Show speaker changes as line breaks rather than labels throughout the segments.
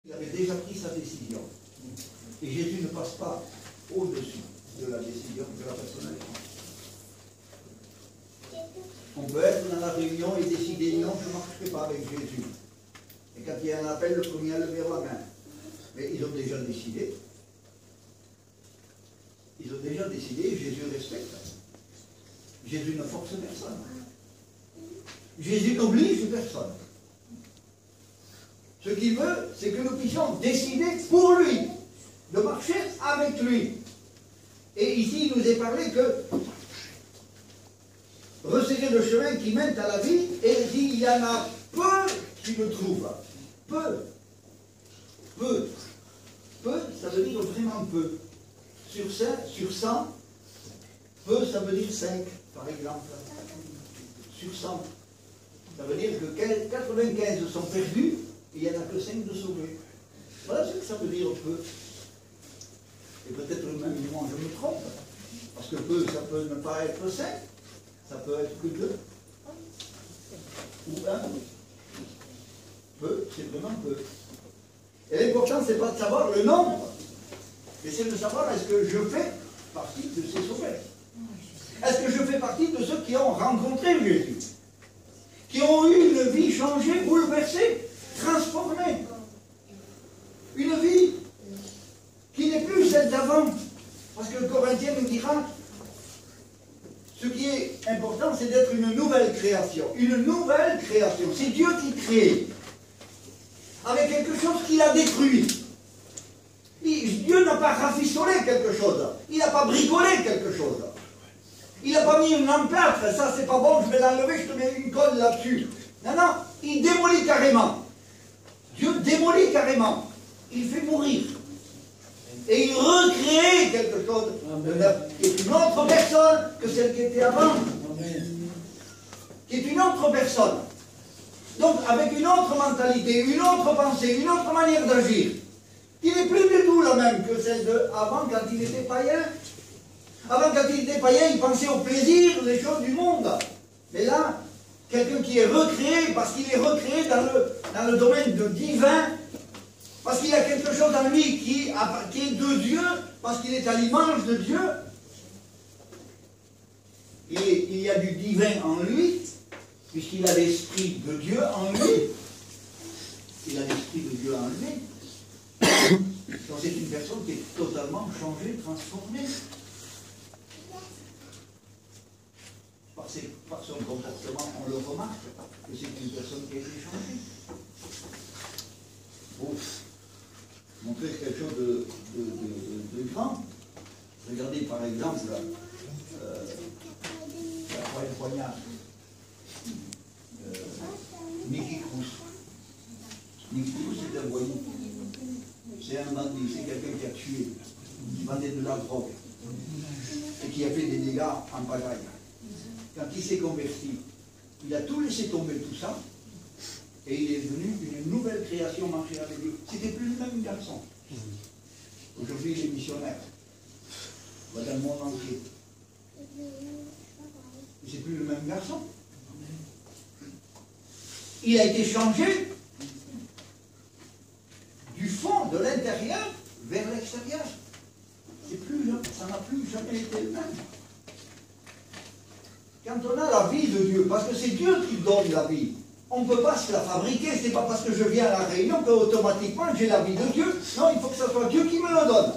Il avait déjà pris sa décision. Et Jésus ne passe pas au-dessus de la décision de la personne. On peut être dans la réunion et décider non, je ne marcherai pas avec Jésus. Et quand il y a un appel, le premier à lever la main. Mais ils ont déjà décidé. Ils ont déjà décidé et Jésus respecte. Jésus ne force personne. Jésus n'oblige personne. Ce qu'il veut, c'est que nous puissions décider pour lui, de marcher avec lui. Et ici, il nous est parlé que resserrer le chemin qui mène à la vie, et il y en a peu qui le trouvent. Peu. Peu. Peu, ça veut dire vraiment peu. Sur 100, peu, ça veut dire 5, par exemple. Sur 100. Ça veut dire que 95 sont perdus, et il n'y en a que 5 de sauvés. Voilà ce que ça veut dire peu. Et peut-être même moi je me trompe. Parce que peu, ça peut ne pas être 5. Ça peut être que 2. Ou 1. Peu, c'est vraiment peu. Et l'important, ce n'est pas de savoir le nombre. Mais c'est de savoir est-ce que je fais partie de ces sauvés. Est-ce que je fais partie de ceux qui ont rencontré Jésus, qui ont eu une vie changée, bouleversée, transformée. Une vie qui n'est plus celle d'avant. Parce que le Corinthien nous dira, ce qui est important, c'est d'être une nouvelle création. Une nouvelle création. C'est Dieu qui crée. Avec quelque chose qu'il a détruit. Dieu n'a pas rafistolé quelque chose. Il n'a pas bricolé quelque chose. Il n'a pas mis une emplâtre. Ça, c'est pas bon, je vais l'enlever, je te mets une colle là-dessus. Non, non, il démolit carrément. Dieu démolit carrément. Il fait mourir. Et il recrée quelque chose de neuf, qui est une autre personne que celle qui était avant. Qui est une autre personne. Donc, avec une autre mentalité, une autre pensée, une autre manière d'agir, qui n'est plus du tout la même que celle d'avant quand il était païen. Avant, quand il était païen, il pensait au plaisir des choses du monde. Mais là, quelqu'un qui est recréé, parce qu'il est recréé dans le domaine de divin, parce qu'il y a quelque chose en lui qui est de Dieu, parce qu'il est à l'image de Dieu. Il y a du divin en lui, puisqu'il a l'esprit de Dieu en lui. Il a l'esprit de Dieu en lui. Donc c'est une personne qui est totalement changée, transformée. Par son comportement, on le remarque que c'est une personne qui a été changée. Pour montrer quelque chose de grand. Regardez par exemple la croix poignard. Mickey Cruz. Mickey Cruz, c'est un voyou. C'est un bandit, c'est quelqu'un qui a tué, qui vendait de la drogue et qui a fait des dégâts en pagaille. Quand il s'est converti, il a tout laissé tomber tout ça et il est devenu une nouvelle création marcher avec Dieu. C'était plus le même garçon. Aujourd'hui, il est missionnaire. Il va dans le monde entier. C'est plus le même garçon. Il a été changé du fond, de l'intérieur, vers l'extérieur. Ça n'a plus jamais été le même. Quand on a la vie de Dieu, parce que c'est Dieu qui donne la vie, on ne peut pas se la fabriquer, c'est pas parce que je viens à la réunion qu'automatiquement j'ai la vie de Dieu. Non, il faut que ce soit Dieu qui me le donne.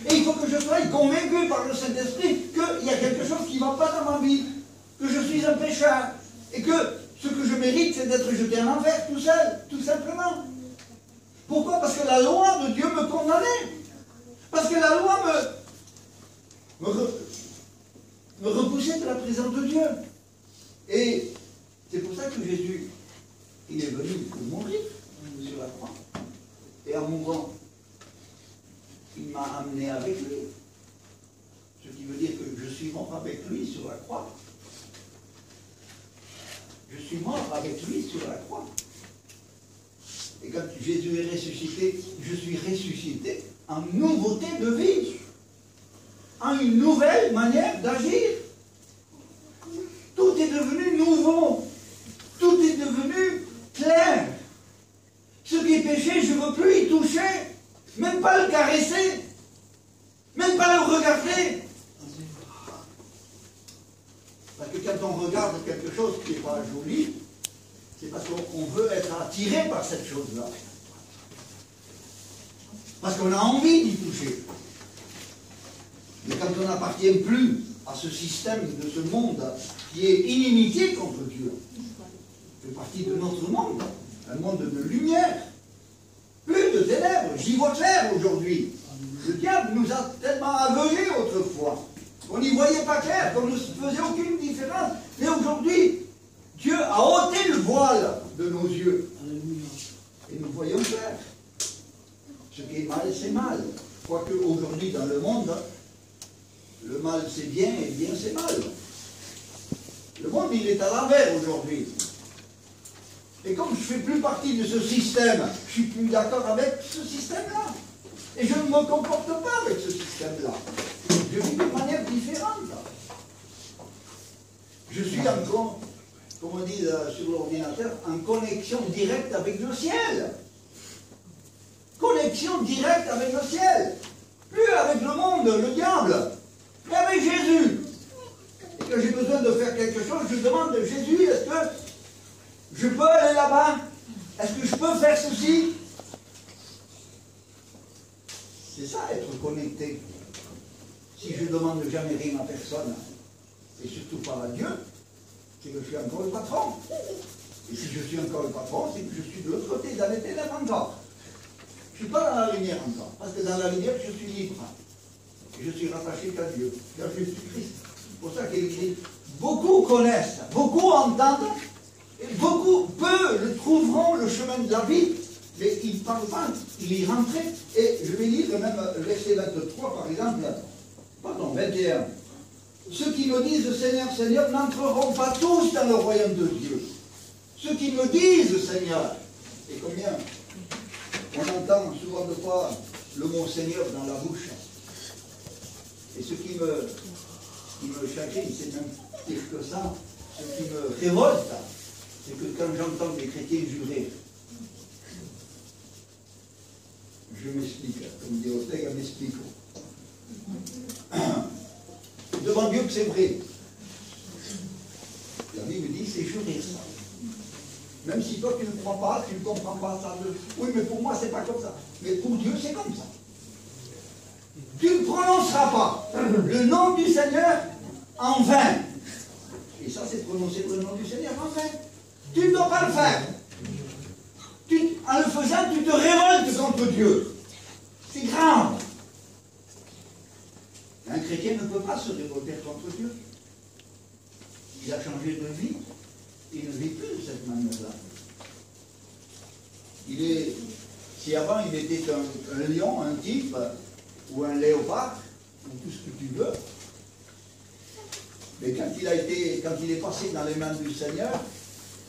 Et il faut que je sois convaincu par le Saint-Esprit qu'il y a quelque chose qui ne va pas dans ma vie, que je suis un pécheur, et que ce que je mérite, c'est d'être jeté en enfer tout seul, tout simplement. Pourquoi? Parce que la loi de Dieu me condamnait. Parce que la loi me repoussait de la présence de Dieu. Et c'est pour ça que Jésus, il est venu pour mourir sur la croix. Et en mourant, il m'a amené avec lui. Ce qui veut dire que je suis mort avec lui sur la croix. Je suis mort avec lui sur la croix. Et quand Jésus est ressuscité, je suis ressuscité en nouveauté de vie, en une nouvelle manière d'agir. Tout est devenu nouveau, tout est devenu clair. Ce qui est péché, je ne veux plus plus y toucher, même pas le caresser, même pas le regarder. Parce que quand on regarde quelque chose qui n'est pas joli, c'est parce qu'on veut être attiré par cette chose-là. Parce qu'on a envie d'y toucher. Mais quand on n'appartient plus à ce système de ce monde qui est inimitié contre Dieu, fait partie de notre monde, un monde de lumière, plus de ténèbres, j'y vois clair aujourd'hui. Le diable nous a tellement aveuglés autrefois, qu'on n'y voyait pas clair, qu'on ne faisait aucune différence. Mais aujourd'hui, Dieu a ôté le voile de nos yeux. Et nous voyons clair. Ce qui est mal, c'est mal. Quoique aujourd'hui, dans le monde, le mal c'est bien et bien c'est mal. Le monde, il est à l'envers aujourd'hui. Et comme je ne fais plus partie de ce système, je ne suis plus d'accord avec ce système-là. Et je ne me comporte pas avec ce système-là. Je vis d'une manière différente. Je suis encore, comme on dit sur l'ordinateur, en connexion directe avec le ciel. Connexion directe avec le ciel. Plus avec le monde, le diable, mais avec Jésus. Et quand j'ai besoin de faire quelque chose, je demande à Jésus, est-ce que je peux aller là-bas? Est-ce que je peux faire ceci? C'est ça, être connecté. Si je ne demande jamais rien à personne, et surtout pas à Dieu, c'est que je suis encore le patron. Et si je suis encore le patron, c'est que je suis de l'autre côté, dans les ténèbres encore. Je ne suis pas dans la lumière encore, parce que dans la lumière, je suis libre. Et je suis rattaché qu'à Dieu, qu'à Jésus-Christ. C'est pour ça qu'il dit, beaucoup connaissent, beaucoup entendent, et beaucoup, peu le trouveront le chemin de la vie, mais ils ne parlent pas, ils y rentrent. Et je vais lire même le verset 23, par exemple, pardon, 21. Ceux qui me disent Seigneur, Seigneur, n'entreront pas tous dans le royaume de Dieu. Ceux qui me disent Seigneur, et combien on entend souvent de fois le mot Seigneur dans la bouche. Et ce qui me chagrine, c'est même pire que ça, ce qui me révolte, c'est que quand j'entends des chrétiens jurer, je m'explique, comme dit Ortega, m'explique. Devant Dieu que c'est vrai. La Bible dit, c'est jurer ça. Même si toi tu ne crois pas, tu ne comprends pas ça. Oui, mais pour moi, c'est pas comme ça. Mais pour Dieu, c'est comme ça. Tu ne prononceras pas le nom du Seigneur en vain. Et ça, c'est prononcer le nom du Seigneur en vain. Tu ne dois pas le faire. En le faisant, tu te révoltes contre Dieu. C'est grave. Un chrétien ne peut pas se révolter contre Dieu. Il a changé de vie. Il ne vit plus de cette manière-là. Si avant il était un lion, un tigre, ou un léopard, ou tout ce que tu veux, mais quand il est passé dans les mains du Seigneur,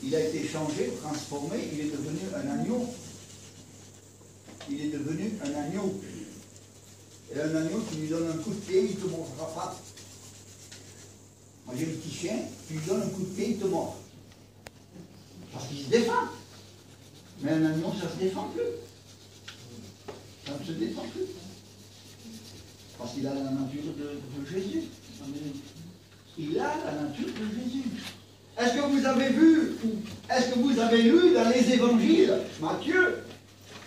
il a été changé, transformé, il est devenu un agneau. Il est devenu un agneau. Et un agneau, tu lui donnes un coup de pied, il ne te mordra pas. Moi j'ai un petit chien, tu lui donnes un coup de pied, il te mord. Parce qu'il se défend. Mais un agneau, ça ne se défend plus. Ça ne se défend plus. Parce qu'il a la nature de Jésus. Il a la nature de Jésus. Est-ce que vous avez vu, est-ce que vous avez lu dans les évangiles, Matthieu,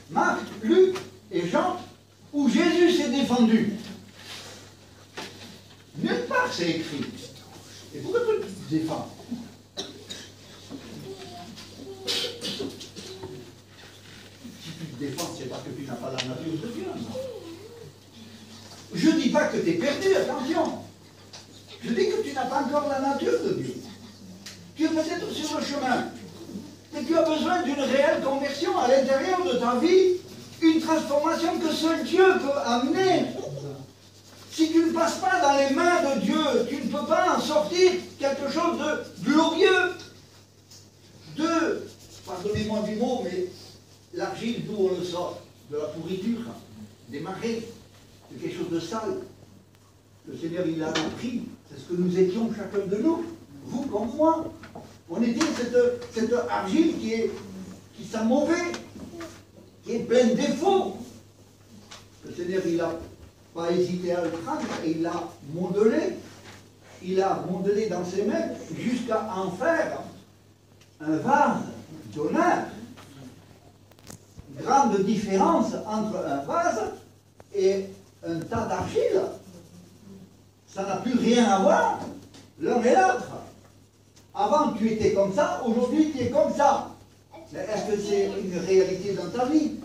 Marc, Luc et Jean, où Jésus s'est défendu? Nulle part c'est écrit. Et pourquoi tu te défends? Si tu te défends, c'est parce que tu n'as pas la nature de Dieu. Je ne dis pas que tu es perdu, attention. Je dis que tu n'as pas encore la nature de Dieu. Tu es peut-être sur le chemin. Et tu as besoin d'une réelle conversion à l'intérieur de ta vie, une transformation que seul Dieu peut amener. Si tu ne passes pas dans les mains de Dieu, tu ne peux pas en sortir quelque chose de glorieux. Pardonnez-moi du mot, mais l'argile, d'où on le sort? De la pourriture, des marais, de quelque chose de sale. Le Seigneur, il l'a appris. C'est ce que nous étions chacun de nous, vous comme moi. On était cette argile qui sent mauvais. qui est plein de défauts. Le Seigneur, il n'a pas hésité à le prendre et il l'a modelé. Il a modelé dans ses mains jusqu'à en faire un vase d'honneur. Grande différence entre un vase et un tas d'argile. Ça n'a plus rien à voir l'un et l'autre. Avant tu étais comme ça, aujourd'hui tu es comme ça. Mais est-ce que c'est une réalité dans ta vie?